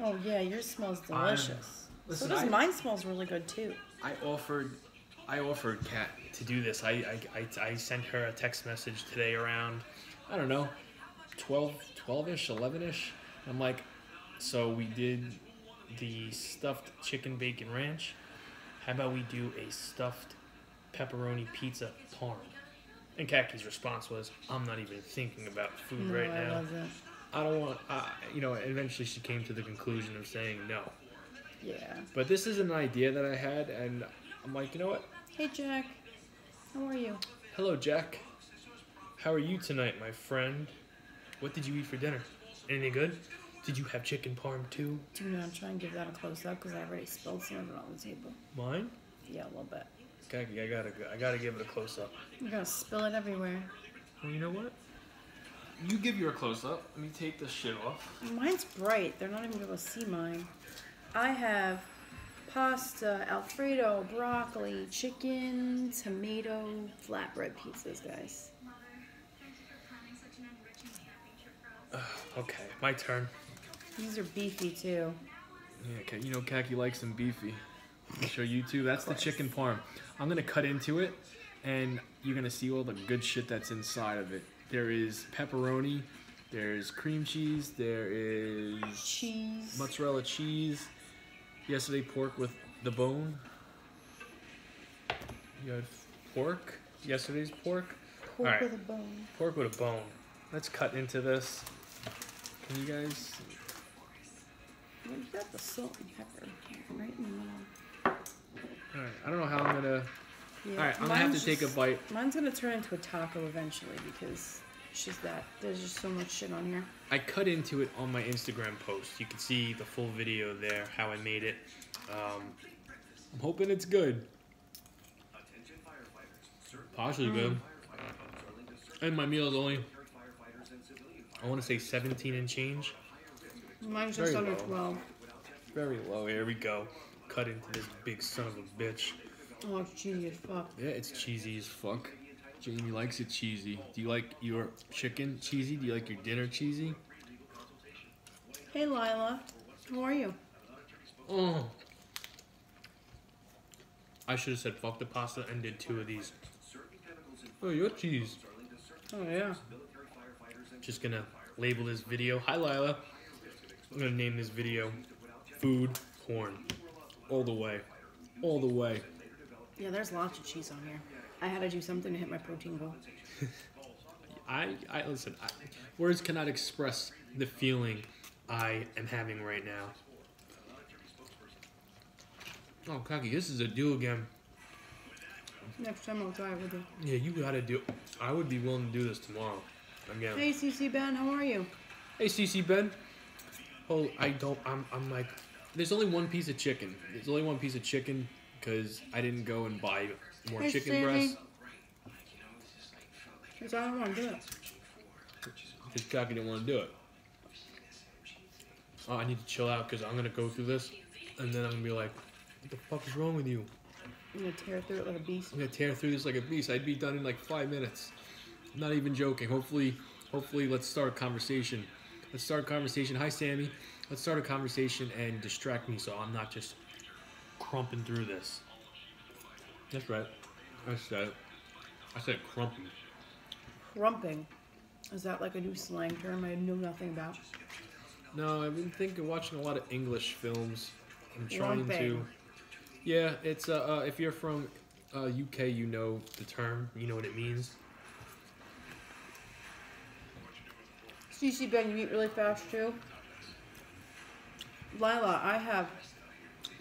Oh yeah, yours smells delicious. Listen, so does mine. Smells really good too. I offered Kat to do this. I sent her a text message today around, I don't know, 12-ish, 11-ish. I'm like, so we did the stuffed chicken bacon ranch. How about we do a stuffed pepperoni pizza parm? And Kaki's response was, I'm not even thinking about food right now. Wasn't. I don't want, eventually she came to the conclusion of saying no. Yeah. But this is an idea that I had, and I'm like, you know what? Hey, Jack. How are you? Hello, Jack. How are you tonight, my friend? What did you eat for dinner? Anything good? Did you have chicken parm too? Do not try and give that a close-up because I already spilled some of it on the table. Mine? Yeah, a little bit. Kaki, I gotta give it a close-up. You're gonna spill it everywhere. Well, you know what? You give your close-up. Let me take this shit off. Mine's bright. They're not even gonna see mine. I have pasta, Alfredo, broccoli, chicken, tomato, flatbread pizzas, guys. Okay, my turn. These are beefy too. Yeah, okay. You know Kaki likes them beefy. I'm sure you too. That's the chicken parm. I'm gonna cut into it, and you're gonna see all the good shit that's inside of it. There is pepperoni, there's cream cheese, there is cheese, mozzarella cheese. Yesterday, pork with the bone. You had pork. Yesterday's pork. Pork with a bone. Pork with a bone. Let's cut into this. Can you guys? Well, you got the salt and pepper right in the middle. All right. I don't know how I'm gonna. Yeah, all right. I'm gonna have to take a bite. Mine's gonna turn into a taco eventually because there's just so much shit on here. I cut into it on my Instagram post. You can see the full video there, how I made it. I'm hoping it's good. Partially good. And my meal is only, I want to say 17 and change. Mine's just under 12. Very low. Here we go. Cut into this big son of a bitch. Oh, it's cheesy as fuck. Yeah, it's cheesy as fuck. Jamie likes it cheesy. Do you like your chicken cheesy? Do you like your dinner cheesy? Hey, Lila. How are you? Oh. I should have said fuck the pasta and did 2 of these. Oh, your cheese. Oh, yeah. Just gonna label this video. Hi, Lila. I'm gonna name this video Food Porn. All the way. All the way. Yeah, there's lots of cheese on here. I had to do something to hit my protein goal. Listen, words cannot express the feeling I am having right now. Oh, Kaki, this is a do again. Next time I'll try it with you. Yeah, you gotta do. I would be willing to do this tomorrow. Again. Hey, CC Ben, how are you? Hey, CC Ben. Oh, I'm like, there's only one piece of chicken. There's only one piece of chicken because I didn't go and buy more chicken Sammy. breasts. Because I don't want to do it. Because Kaki didn't want to do it. Oh, I need to chill out because I'm gonna go through this, and then I'm gonna be like, what the fuck is wrong with you? I'm gonna tear through it like a beast. I'm gonna tear through this like a beast. I'd be done in like 5 minutes. I'm not even joking. Hopefully, let's start a conversation. Let's start a conversation. Hi, Sammy. Let's start a conversation and distract me so I'm not just crumping through this. That's right. I said crumping. Crumping? Is that like a new slang term I know nothing about? No, I've been watching a lot of English films. I'm trying Crumping. to. Yeah, it's if you're from UK, you know the term. You know what it means. CC Ben, you eat really fast too? Lila, I have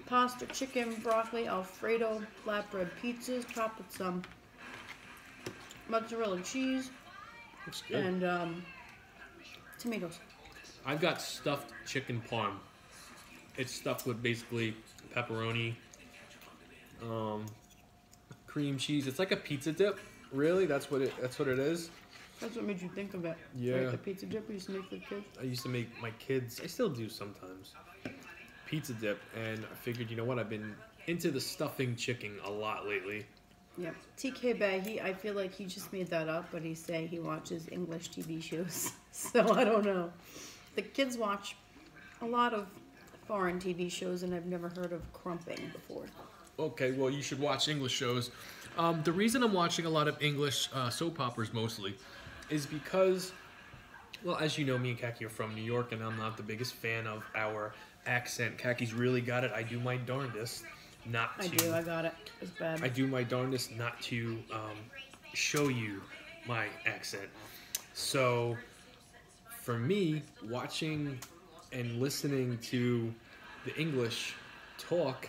pasta, chicken, broccoli, Alfredo, flatbread pizzas, topped with some mozzarella cheese Looks good. and tomatoes. I've got stuffed chicken parm. It's stuffed with basically pepperoni, cream cheese. It's like a pizza dip. Really, that's what it is. That's what made you think of it. Yeah. Right, the pizza dip we used to make for the kids. I used to make my kids. I still do sometimes. Pizza dip, and I figured, you know what? I've been into the stuffing chicken a lot lately. Yeah. TK Bay, I feel like he just made that up, but he's saying he watches English TV shows. So I don't know. The kids watch a lot of foreign TV shows, and I've never heard of crumping before. Okay, well, you should watch English shows. The reason I'm watching a lot of English soap operas mostly is because, well, as you know, me and Kaki are from New York, and I'm not the biggest fan of our accent. Kaki's really got it. I do my darndest not to. I got it. It's bad. I do my darndest not to show you my accent. So, for me, watching and listening to the English talk,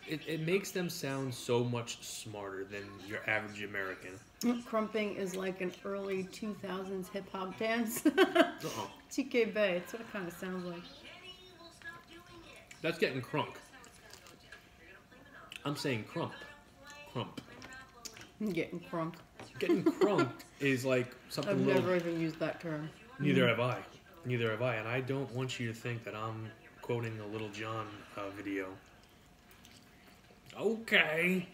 it makes them sound so much smarter than your average American. Crumping is like an early 2000s hip hop dance. Uh-oh. TK Bay, it's what it kind of sounds like. That's getting crunk. I'm saying crump. Crump. I'm getting crunk. Getting crunked is like something I've little... never even used that term. Neither have I. Neither have I. And I don't want you to think that I'm quoting a Little John video. Okay.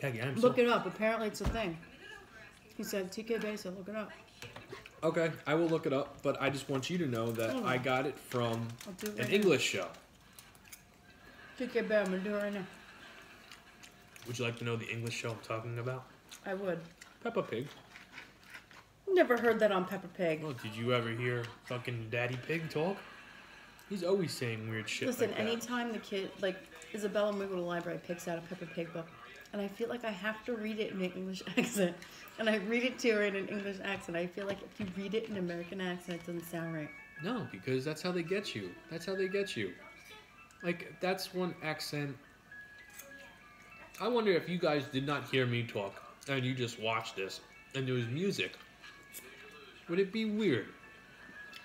Kagi, Look it up. Apparently it's a thing. He said TK Bay, so look it up. Okay, I will look it up, but I just want you to know that I got it from an English show. TK Bay, I'm going to do it right now. Would you like to know the English show I'm talking about? I would. Peppa Pig. Never heard that on Peppa Pig. Oh, did you ever hear fucking Daddy Pig talk? He's always saying weird shit. Listen, like that. anytime the kid, like Isabella, when we go to the library, picks out a Peppa Pig book, and I feel like I have to read it in an English accent, and I read it to her in an English accent. I feel like if you read it in an American accent, it doesn't sound right. No, because that's how they get you. That's how they get you. Like, that's one accent. I wonder if you guys did not hear me talk, and you just watched this, and there was music. Would it be weird?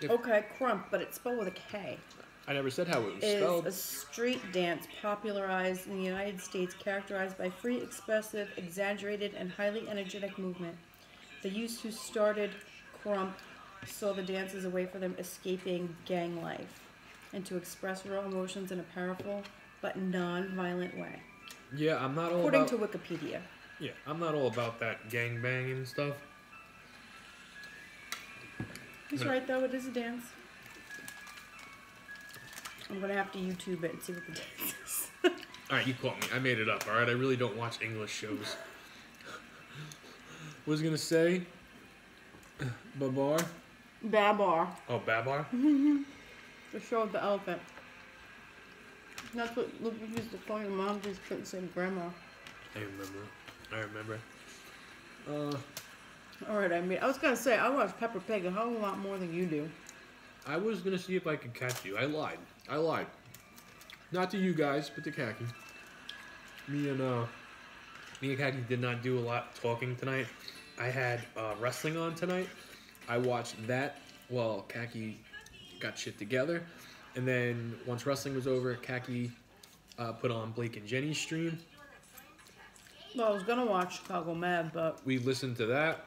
Okay, crump, but it's spelled with a K. I never said how it was Is spelled. a street dance popularized in the United States, characterized by free, expressive, exaggerated, and highly energetic movement. The youths who started crump saw the dance as a way for them escaping gang life and to express raw emotions in a powerful but non-violent way. Yeah, I'm not all According about... to Wikipedia. Yeah, I'm not all about that gangbang and stuff. He's right, though. It is a dance. I'm going to have to YouTube it and see what the dance is. Alright, you caught me. I made it up, alright? I really don't watch English shows. What was I going to say? Babar? Babar. Oh, Babar? The show of the elephant. That's what Luke used to call your mom, just couldn't say grandma. I remember. Alright, I was going to say, I watch Peppa Pig a whole lot more than you do. I was going to see if I could catch you. I lied. Not to you guys, but to Kaki. Me and Kaki did not do a lot talking tonight. I had wrestling on tonight. I watched that while Kaki got shit together. And then once wrestling was over, Kaki put on Blake and Jenny's stream. Well, I was going to watch Chicago Med, but We listened to that.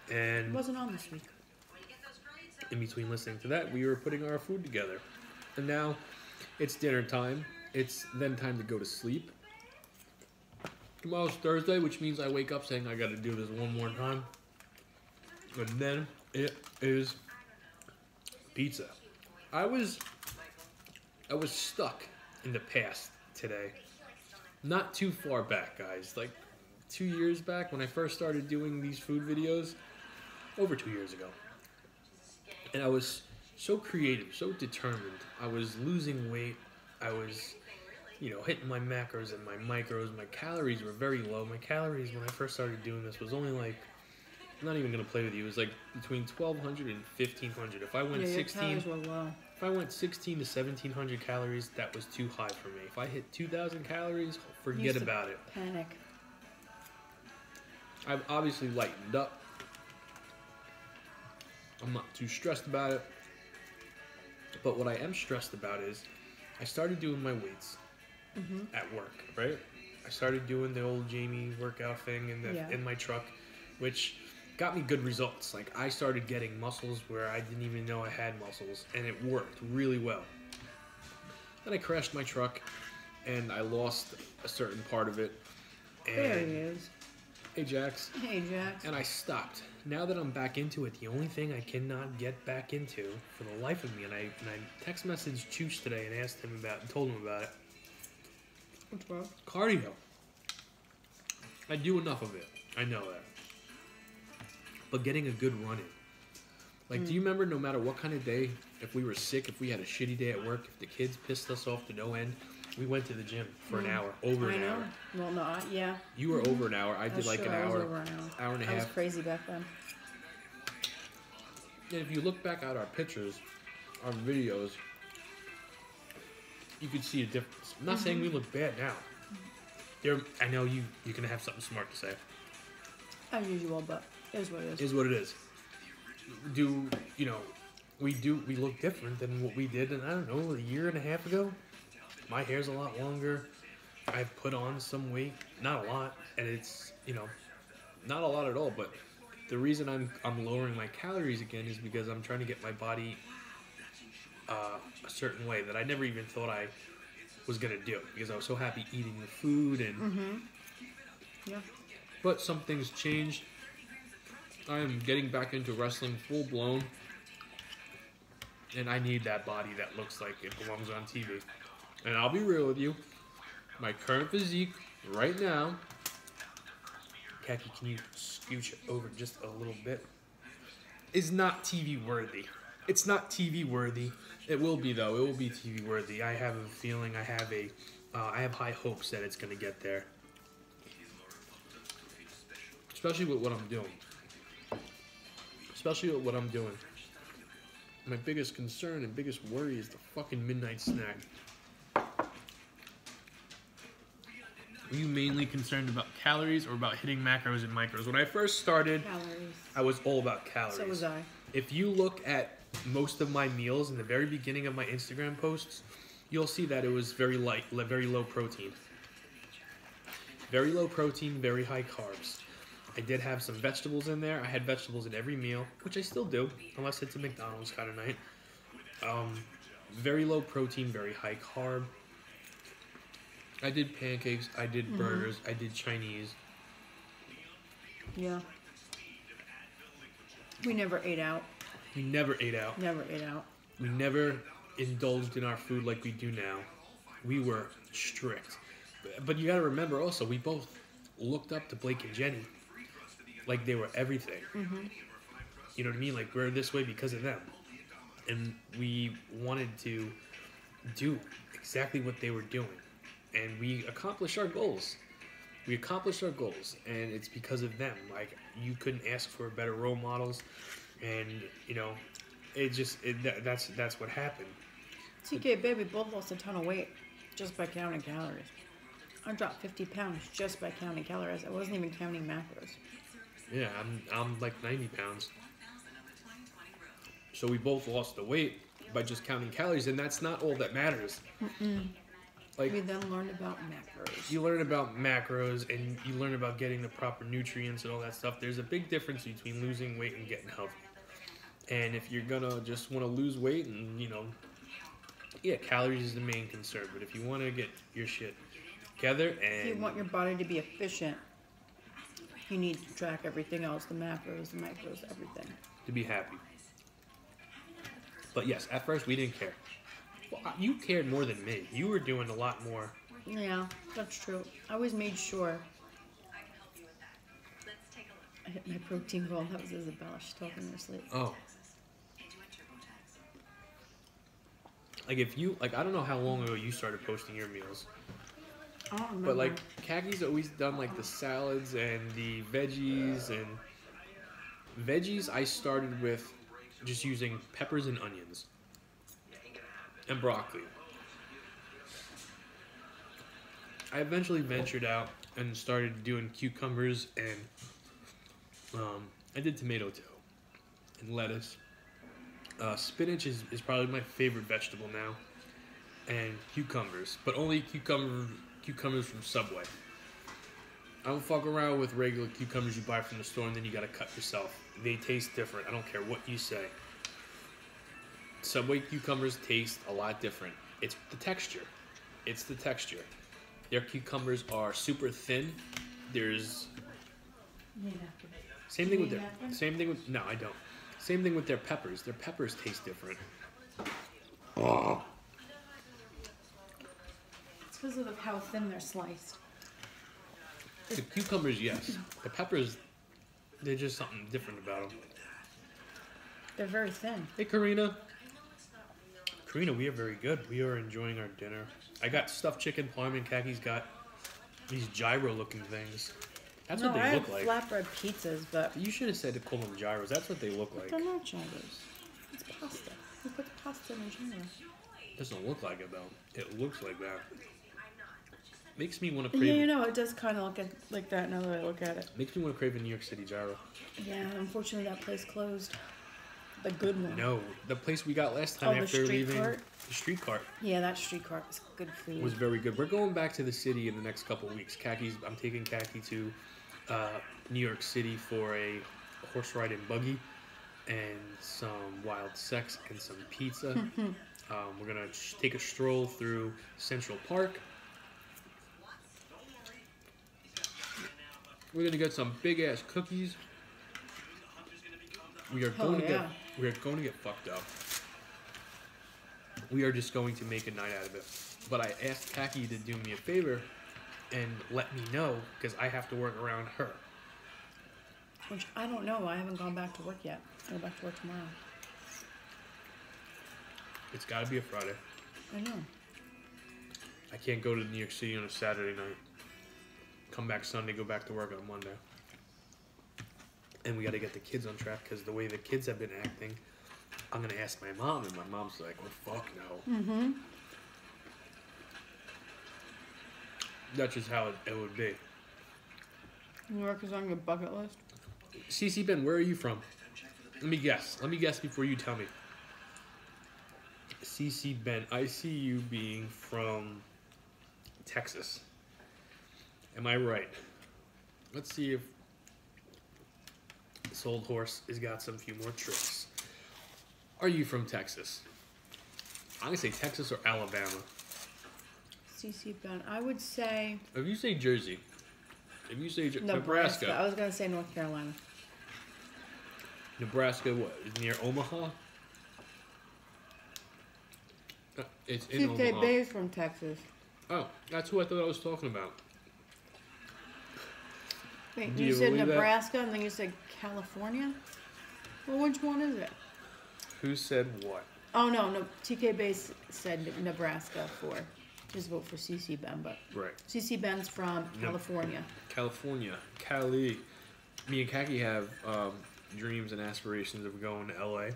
it And wasn't on this week. in between listening to that, we were putting our food together. And now it's dinner time. It's then time to go to sleep. Tomorrow's Thursday, which means I wake up saying I got to do this one more time. And then it is pizza. I was stuck in the past today. Not too far back, guys. Like 2 years back when I first started doing these food videos. Over 2 years ago. And I was so creative, so determined. I was losing weight. I was, hitting my macros and my micros. My calories were very low. My calories when I first started doing this was only like, I'm not even going to play with you. It was like between 1,200 and 1,500. If I went 16 were low. If I went 16 to 1,700 calories, that was too high for me. If I hit 2,000 calories, forget about it. Panic. I've obviously lightened up. I'm not too stressed about it. But what I am stressed about is I started doing my weights at work, right? I started doing the old Jamie workout thing in my truck, which got me good results. Like, I started getting muscles where I didn't even know I had muscles, and it worked really well. Then I crashed my truck, and I lost a certain part of it. And There he is. Hey, Jax. Hey, Jax. And I stopped. now that I'm back into it, the only thing I cannot get back into for the life of me, and I text messaged Chooch today and told him about it. What's wrong? Cardio. I do enough of it. I know that. But getting a good run in. Like, do you remember no matter what kind of day, if we were sick, if we had a shitty day at work, if the kids pissed us off to no end, we went to the gym for an hour, over an hour. Well, no, yeah. You were over an hour. I did like an hour, over an hour. hour and a half. I was crazy back then. And if you look back at our pictures, our videos, you could see a difference. I'm not saying we look bad now. I know you're going to have something smart to say. As usual, but it is what it is. Is what it is. We look different than what we did in, I don't know, a year and a half ago. My hair's a lot longer. I've put on some weight. Not a lot. And it's, not a lot at all. But the reason I'm lowering my calories again is because I'm trying to get my body a certain way that I never even thought I was going to do. Because I was so happy eating the food. And Yeah. But some things changed. I am getting back into wrestling full blown. And I need that body that looks like it belongs on TV. And I'll be real with you. My current physique right now. Khaki, can you scooch over just a little bit? Is not TV worthy. It's not TV worthy. It will be though. It will be TV worthy. I have a feeling. I have high hopes that it's going to get there. Especially with what I'm doing. My biggest concern and biggest worry is the fucking midnight snack. Were you mainly concerned about calories or about hitting macros and micros? When I first started, Calories. I was all about calories. So was I. If you look at most of my meals in the very beginning of my Instagram posts, you'll see that it was very low protein. Very low protein, very high carbs. I did have some vegetables in there. I had vegetables in every meal, which I still do, unless it's a McDonald's kind of night. Very low protein, very high carb. I did pancakes, I did burgers, I did Chinese. Yeah. We never ate out. We never ate out. Never ate out. We never indulged in our food like we do now. We were strict. But you gotta remember also, we both looked up to Blake and Jenny. Like they were everything. You know what I mean? Like we're this way because of them. And we wanted to do exactly what they were doing. And we accomplished our goals. And it's because of them. Like you couldn't ask for better role models. And that's what happened. TK, baby, both lost a ton of weight just by counting calories. I dropped 50 pounds just by counting calories. I wasn't even counting macros. Yeah, I'm like 90 pounds. So we both lost the weight by just counting calories, and that's not all that matters. Like We then learned about macros. you learn about macros, and you learn about getting the proper nutrients and all that stuff. There's a big difference between losing weight and getting healthy. And if you're gonna just want to lose weight, and calories is the main concern. But if you want to get your shit together, and If you want your body to be efficient, you need to track everything else, the macros, the micros, everything. to be happy. But yes, at first we didn't care. Well, you cared more than me. You were doing a lot more. Yeah, that's true. I always made sure I hit my protein goal. That was Isabella. She's talking in her sleep. Oh. Like if you, I don't know how long ago you started posting your meals. I don't remember. But like Kaki's always done like the salads and the veggies and veggies I started with just using peppers and onions and broccoli. I eventually ventured out and started doing cucumbers and I did tomato too and lettuce. Spinach is probably my favorite vegetable now, and cucumbers, but only cucumbers from Subway. I don't fuck around with regular cucumbers you buy from the store and then you gotta cut yourself. They taste different. I don't care what you say. Subway cucumbers taste a lot different. It's the texture. Their cucumbers are super thin. There's Same Do thing you with their. have them? Same thing with. No, I don't. Same thing with their peppers. Their peppers taste different. Oh. It's because of how thin they're sliced. The cucumbers, yes. The peppers, they're just something different about them. They're very thin. Hey, Karina. Karina, we are very good. We are enjoying our dinner. I got stuffed chicken, parm, and Kaki's got these gyro-looking things. That's what they look like. I have flatbread pizzas, but You should have said to call them gyros. That's what they look like. they're not gyros. It's pasta. You put the pasta in a gyro. Doesn't look like it, though. It looks like that. Makes me want to crave. Yeah, you know, it does kind of look like that now that I look at it. Makes me want to crave a New York City gyro. Yeah, unfortunately that place closed. The good one. No, the place we got last time Oh, the after street leaving. cart? The street cart Yeah, that street cart was good food. was very good. We're going back to the city in the next couple of weeks. I'm taking Kaki to New York City for a horse ride and buggy and some wild sex and some pizza. We're gonna take a stroll through Central Park. We're gonna get some big ass cookies. We are going to get fucked up. We are just going to make a night out of it. But I asked Kaki to do me a favor and let me know because I have to work around her. Which I don't know. I haven't gone back to work yet. I'll go back to work tomorrow. It's got to be a Friday. I know. I can't go to New York City on a Saturday night. Come back Sunday, go back to work on Monday. And we got to get the kids on track because the way the kids have been acting, I'm going to ask my mom, and my mom's like, well, fuck no. Mm-hmm. That's just how it would be. New York is on your bucket list? CC Ben, where are you from? Let me guess. Let me guess before you tell me. CC Ben, I see you being from Texas. Am I right? Let's see if this old horse has got some few more tricks. Are you from Texas? I'm going to say Texas or Alabama. CC Ben. I would say If you say Jersey, if you say Nebraska. I Nebraska. was going to say North Carolina. Nebraska, what? Is near Omaha? It's in TK Omaha. Bay's from Texas. Oh, that's who I thought I was talking about. Wait, Do you you said believe that? Nebraska and then you said California? Well, which one is it? Who said what? Oh, no. TK Bay's said Nebraska for his vote for CC Ben, but Right. CC Ben's from California. California. Cali. Me and Kaki have dreams and aspirations of going to LA.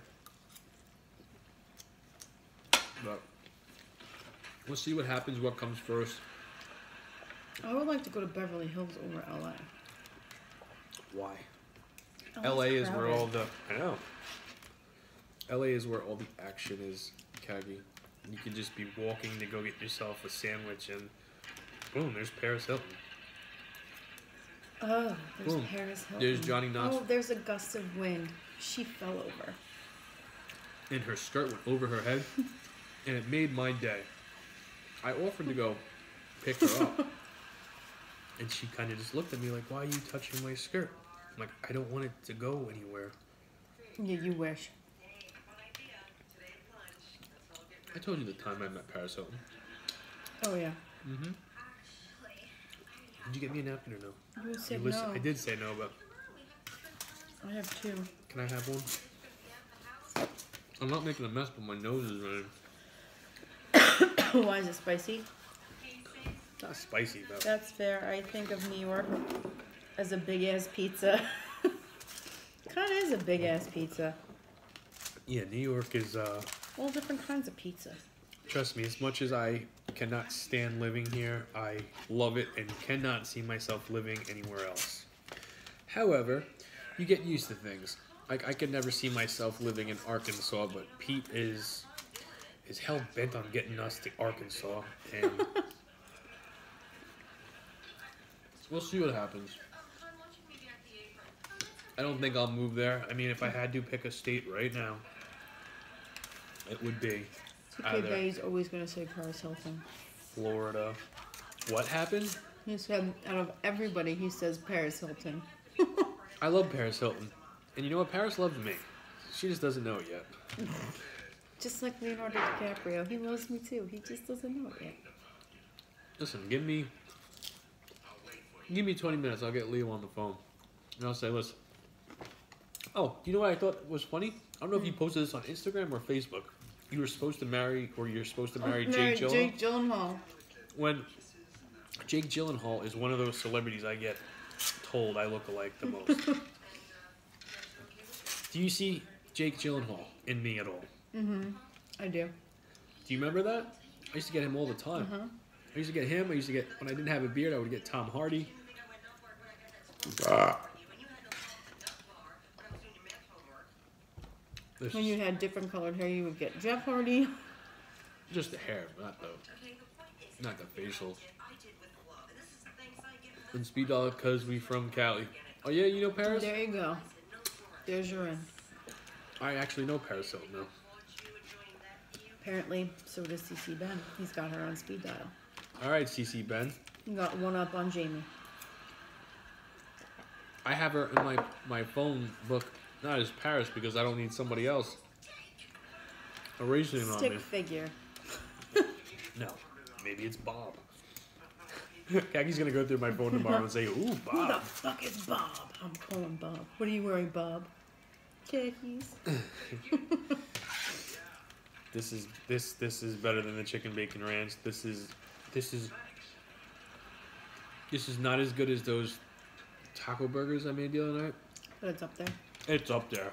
But we'll see what happens, what comes first. I would like to go to Beverly Hills over LA. Why? Oh, LA it's is where crowded. all the... I know. LA is where all the action is, Kagi. You can just be walking to go get yourself a sandwich and boom, there's Paris Hilton. Oh, there's Boom. Paris Hilton. There's Johnny Knox. Oh, there's a gust of wind. She fell over. And her skirt went over her head and it made my day. I offered to go pick her up. And she kind of just looked at me like, why are you touching my skirt? I'm like, I don't want it to go anywhere. Yeah, you wish. I told you the time I met Paris Hilton. Oh, yeah. Mm-hmm. Did you get me a napkin or no? You said You listen- no. I did say no, but I have two. can I have one? I'm not making a mess, but my nose is running. Why is it spicy? It's not spicy, but That's fair. I think of New York as a big ass pizza. Kind of is a big ass pizza. yeah, New York is, All different kinds of pizza. trust me, as much as I cannot stand living here, I love it and cannot see myself living anywhere else. However, you get used to things. I could never see myself living in Arkansas, but Pete is hell bent on getting us to Arkansas, and we'll see what happens. I don't think I'll move there. I mean, if I had to pick a state right now, it would be TK either Bay's always going to say Paris Hilton. Florida. What happened? He said, out of everybody, he says Paris Hilton. I love Paris Hilton. And you know what? Paris loves me. She just doesn't know it yet. Just like Leonardo DiCaprio. He loves me too. He just doesn't know it yet. Listen, give me 20 minutes. I'll get Leo on the phone. And I'll say, listen. Oh, you know what I thought was funny? I don't know if you posted this on Instagram or Facebook. You were supposed to marry, or you're supposed to marry Jake Gyllenhaal. Jake Gyllenhaal. When Jake Gyllenhaal is one of those celebrities I get told I look alike the most. Do you see Jake Gyllenhaal in me at all? Mm-hmm. I do. Do you remember that? I used to get him all the time. Uh-huh. I used to get him. I used to get, when I didn't have a beard, I would get Tom Hardy. When you had different colored hair, you would get Jeff Hardy. Just the hair, not the facial. And Speed Dog, cause we from Cali. Oh yeah, you know Paris? There you go. There's your in. I actually know Paris Hilton now. Apparently, so does CC Ben. He's got her on speed dial. All right, CC Ben. You got one up on Jamie. I have her in my phone book, not as Paris, because I don't need somebody else erasing it on me. Stick figure. No, maybe it's Bob. Kaki's gonna go through my phone tomorrow and say, "Ooh, Bob." Who the fuck is Bob? I'm calling Bob. What are you wearing, Bob? Khakis. This is better than the chicken bacon ranch. This is not as good as those taco burgers I made the other night. But it's up there. It's up there.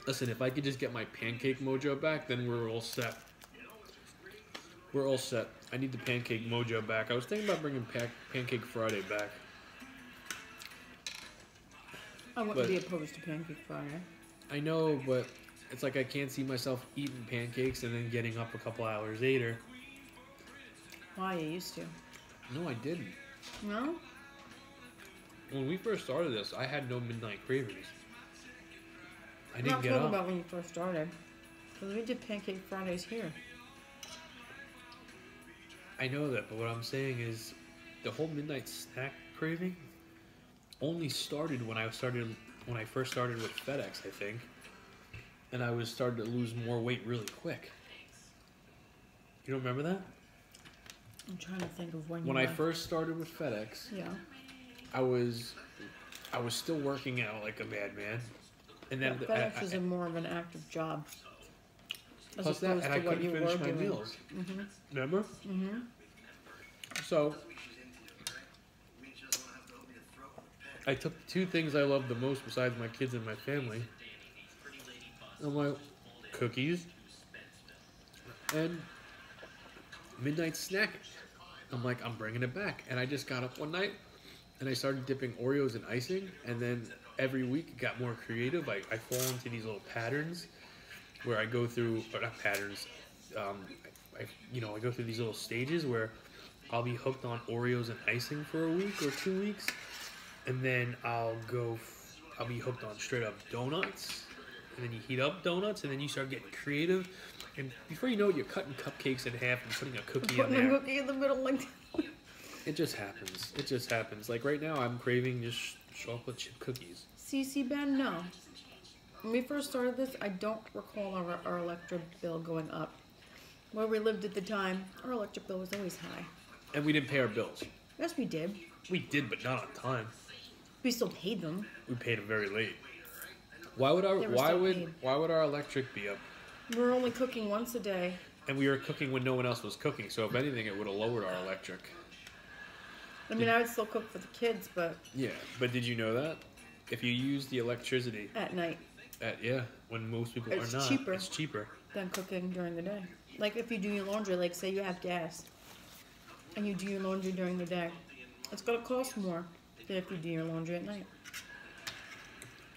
Listen, if I could just get my pancake mojo back, then we're all set. We're all set. I need the pancake mojo back. I was thinking about bringing Pancake Friday back. I wouldn't be opposed to Pancake Friday. I know, but it's like I can't see myself eating pancakes and then getting up a couple hours later. Why? You used to. No, I didn't. No? When we first started this, I had no midnight cravings. I I'm didn't not get talking up. about when you first started. Because we did Pancake Fridays here. I know that, but what I'm saying is the whole midnight snack craving only started when I first started with FedEx, I think. And I was starting to lose more weight really quick. You don't remember that? I'm trying to think of when When you I left. first started with FedEx, Yeah. I was still working out like a madman. And then FedEx is more of an active job. As plus that, opposed and to I what couldn't you finish were my doing. meals. Mm-hmm. Remember? Mm-hmm. So I took two things I love the most besides my kids and my family. I'm like, cookies and midnight snacking. I'm like, I'm bringing it back. And I just got up one night and I started dipping Oreos in icing. And then every week it got more creative. I fall into these little patterns where I go through, or not patterns, I go through these little stages where I'll be hooked on Oreos and icing for a week or 2 weeks. And then I'll be hooked on straight up donuts. And then you heat up donuts and then you start getting creative. And before you know it, you're cutting cupcakes in half and putting a cookie in Putting a there. cookie in the middle like It just happens. It just happens. Like right now, I'm craving just chocolate chip cookies. CC Ben, no. When we first started this, I don't recall our electric bill going up. Where we lived at the time, our electric bill was always high. And we didn't pay our bills. Yes, we did. We did, but not on time. We still paid them. We paid them very late. Why would They were still paid. our electric be up? We were only cooking once a day. And we were cooking when no one else was cooking. So if anything, it would have lowered our electric. I mean, I would still cook for the kids, but Yeah, but did you know that if you use the electricity at night when most people It's are not, cheaper. it's cheaper. than cooking during the day. Like if you do your laundry, like say you have gas, and you do your laundry during the day, it's gonna cost more than if you do your laundry at night.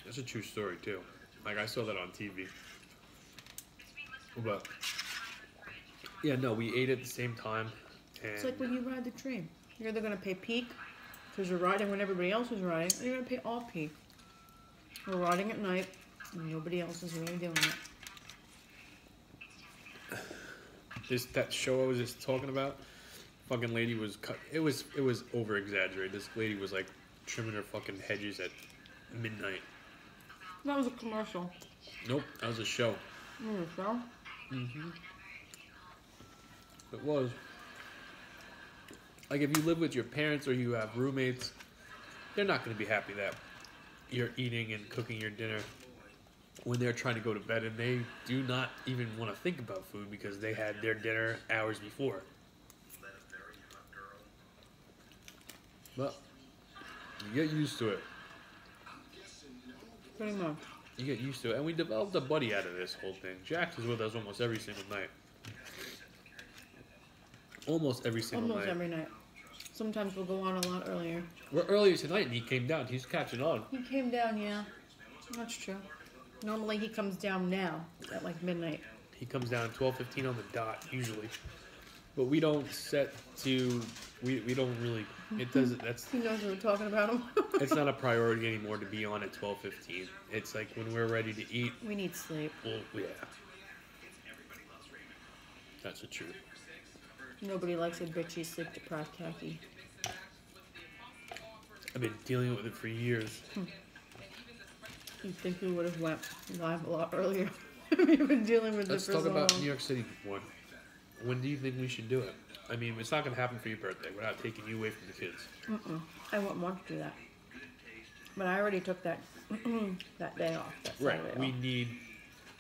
That's a true story too. Like I saw that on TV. But yeah, no, we ate at the same time. And It's like when you ride the train. You're either gonna pay peak because you're riding when everybody else is riding, or you're gonna pay off peak. We're riding at night, and nobody else is really doing it. that show I was just talking about, fucking lady was cut. It was over exaggerated. This lady was like trimming their fucking hedges at midnight. That was a commercial. Nope, that was a show. So? Mm-hmm. It was. Like, if you live with your parents or you have roommates, they're not going to be happy that you're eating and cooking your dinner when they're trying to go to bed, and they do not even want to think about food because they had their dinner hours before. But you get used to it. Pretty much. You get used to it. And we developed a buddy out of this whole thing. Jax is with us almost every single night. Almost every single Almost night. every night. Sometimes we'll go on a lot earlier. We're earlier tonight and he came down. He's catching on. He came down, yeah. That's true. Normally he comes down now at like midnight. He comes down 12:15 on the dot, usually. But we don't set to... We don't really... It doesn't... That's... He knows we're talking about him. It's not a priority anymore to be on at 12:15. It's like when we're ready to eat. We need sleep. Well, yeah. That's the truth. Nobody likes a bitchy, sleep-deprived khaki. I've been dealing with it for years. You'd think we would have went live a lot earlier. We've been dealing with Let's it for talk so about long. New York City more. When do you think we should do it? I mean, it's not going to happen for your birthday without taking you away from the kids. I wouldn't want to do that. But I already took that that day off. That Right. Saturday We off. need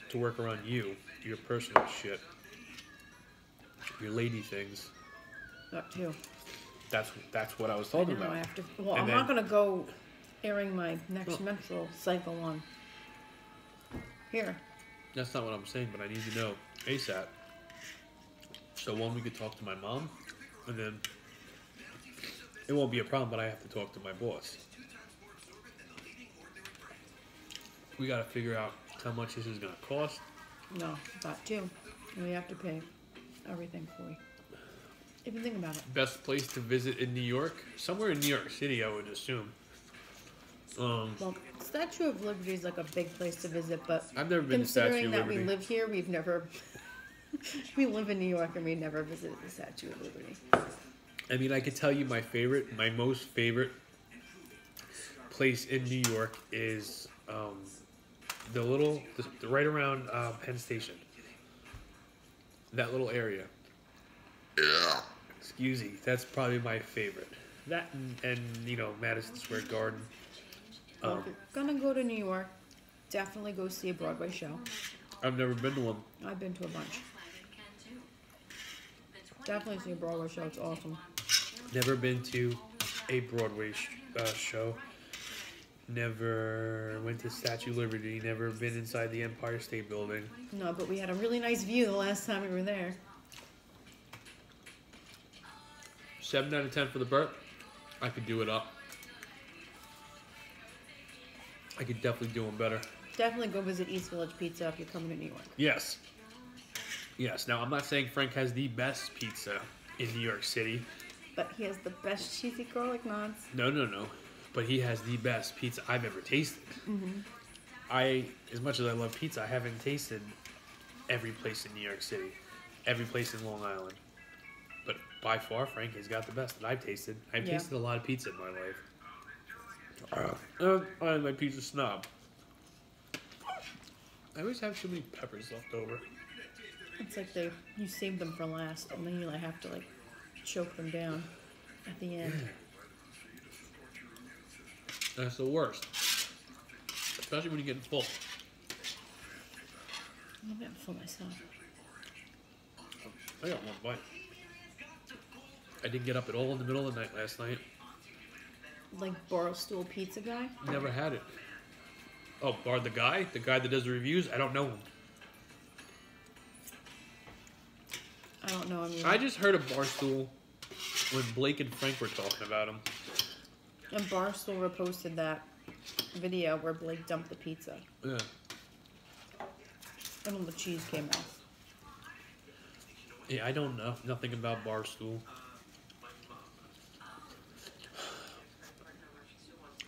to work around you, your personal shit, your lady things. That too. That's what I was I talking know about. I have to. Well, And I'm then- not gonna go airing my next menstrual cycle on here. That's not what I'm saying, but I need to know ASAP. So one, we could talk to my mom, and then it won't be a problem, but I have to talk to my boss. We got to figure out how much this is going to cost. No, that too. We have to pay everything for you. If you think about it. Best place to visit in New York? Somewhere in New York City, I would assume. Well, Statue of Liberty is like a big place to visit, but I've never been to Statue considering of that Liberty. we live here, we've never. We live in New York and we never visited the Statue of Liberty. I mean, I could tell you my most favorite place in New York is the right around Penn Station. That little area. Excuse me, that's probably my favorite. That and Madison Square Garden. Well, if you're gonna go to New York, definitely go see a Broadway show. I've never been to one. I've been to a bunch. Definitely see a Broadway show. It's awesome. Never been to a Broadway show. Never went to Statue of Liberty. Never been inside the Empire State Building. No, but we had a really nice view the last time we were there. 7 out of 10 for the burp. I could do it up. I could definitely do them better. Definitely go visit East Village Pizza if you're coming to New York. Yes. Yes. Now, I'm not saying Frank has the best pizza in New York City. But he has the best cheesy garlic knots. No. But he has the best pizza I've ever tasted. As much as I love pizza, I haven't tasted every place in New York City. Every place in Long Island. But by far, Frank has got the best that I've tasted. I've Yeah. tasted a lot of pizza in my life. I'm a pizza snob. I always have too many peppers left over. It's like you save them for last, and then you have to choke them down at the end. That's the worst. Especially when you get full. I'm getting full myself. I got one bite. I didn't get up at all in the middle of the night last night. Like Barstool Pizza guy. Never had it. Oh, the guy that does the reviews? I don't know him. I don't know. I just heard of Barstool when Blake and Frank were talking about him. And Barstool reposted that video where Blake dumped the pizza. Yeah. And then the cheese came off. Yeah, I don't know nothing about Barstool.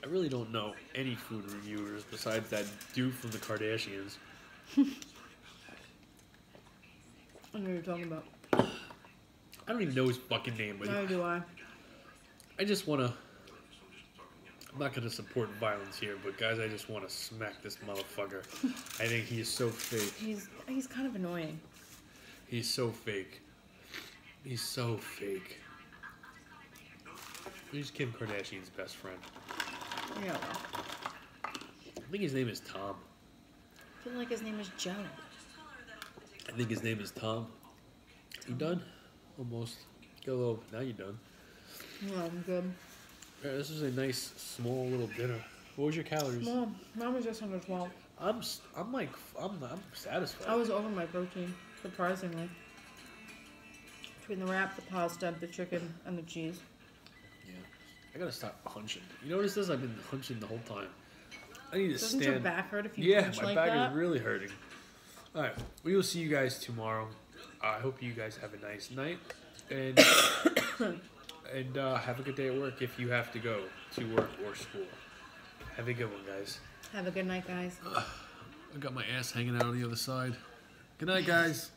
I really don't know any food reviewers besides that dude from the Kardashians. I know what you're talking about. I don't even know his fucking name, but Neither do I. I just want to... I'm not going to support violence here, but guys, I just want to smack this motherfucker. I think he is so fake. He's kind of annoying. He's so fake. He's so fake. He's Kim Kardashian's best friend. Yeah. I think his name is Tom. I feel like his name is Joe. I think his name is Tom. You done? Almost. Got a little. Now you're done. Yeah, I'm good. Yeah, this is a nice, small little dinner. What was your calories? Mom, mine was just under 12. I'm satisfied. I was over my protein, surprisingly. Between the wrap, the pasta, the chicken, and the cheese. Yeah. I gotta stop hunching. You know what this is? I've been hunching the whole time. I need to Doesn't stand. your back hurt if you Yeah, punch my like back that? is really hurting. All right, we will see you guys tomorrow. I hope you guys have a nice night and have a good day at work if you have to go to work or school. Have a good one, guys. Have a good night, guys. I got my ass hanging out on the other side. Good night, guys.